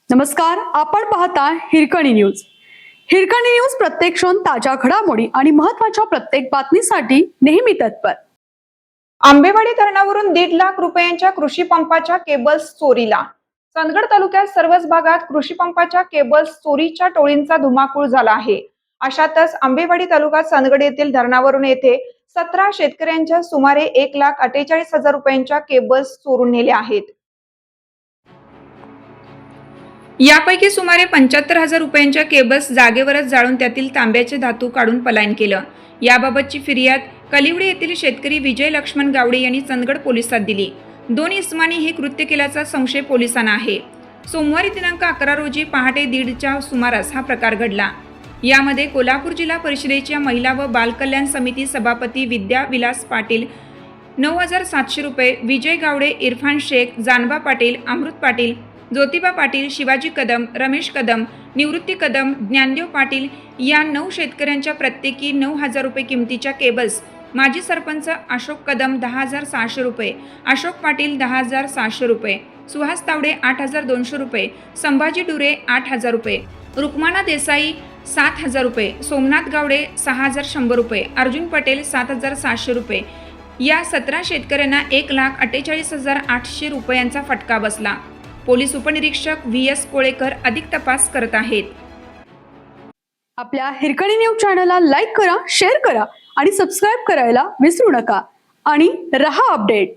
नमस्कार, आपण पाहता हिरकणी न्यूज. हिरकणी न्यूज प्रत्येक क्षण ताज्या घडामोडी आणि महत्त्वाच्या प्रत्येक बातमीसाठी नेहमी तत्पर. आंबेवाडी धरणावरून 1.5 लाख रुपयांच्या कृषी पंपाच्या केबल्स चोरीला. चंदगड तालुक्यात सर्वच भागात कृषी पंपाच्या केबल्स चोरीच्या टोळींचा धुमाकूळ झाला आहे. अशातच आंबेवाडी तालुका चंदगड येथील धरणावरून येथे 17 शेतकऱ्यांच्या सुमारे 1,48,000 रुपयांच्या केबल्स चोरून नेल्या आहेत. यापैकी सुमारे 75,000 रुपयांच्या केबल्स जागेवरच जाळून त्यातील तांब्याचे धातू काढून पलायन केलं. याबाबतची फिर्याद कलिवडे येथील शेतकरी विजय लक्ष्मण गावडे यांनी चंदगड पोलिसात दिली. 2 इसमांनी हे कृत्य केल्याचा संशय पोलिसांना आहे. सोमवारी दिनांक 11 रोजी पहाटे 1:30च्या सुमारास हा प्रकार घडला. यामध्ये कोल्हापूर जिल्हा परिषदेच्या महिला व बालकल्याण समिती सभापती विद्या विलास पाटील 9,700 रुपये, विजय गावडे, इरफान शेख, जानबा पाटील, अमृत पाटील, ज्योतिबा पाटील, शिवाजी कदम, रमेश कदम, निवृत्ती कदम, ज्ञानदेव पाटील या 9 शेतकऱ्यांच्या प्रत्येकी 9,000 रुपये किमतीच्या केबल्स, माजी सरपंच अशोक कदम 10,600 रुपये, अशोक पाटील 10,700 रुपये, सुहास तावडे 8,200 रुपये, संभाजी डुरे 8,000 रुपये, रुक्माना देसाई 7,000 रुपये, सोमनाथ गावडे 6,100 रुपये, अर्जुन पटेल 7,700 रुपये या 17 शेतकऱ्यांना 1,48,800 रुपयांचा फटका बसला. पोलीस उपनिरीक्षक VS कोळेकर अधिक तपास करत आहेत. आपल्या हिरकणी न्यूज चॅनलला लाईक करा, शेअर करा आणि सबस्क्राईब करायला विसरू नका आणि रहा अपडेट.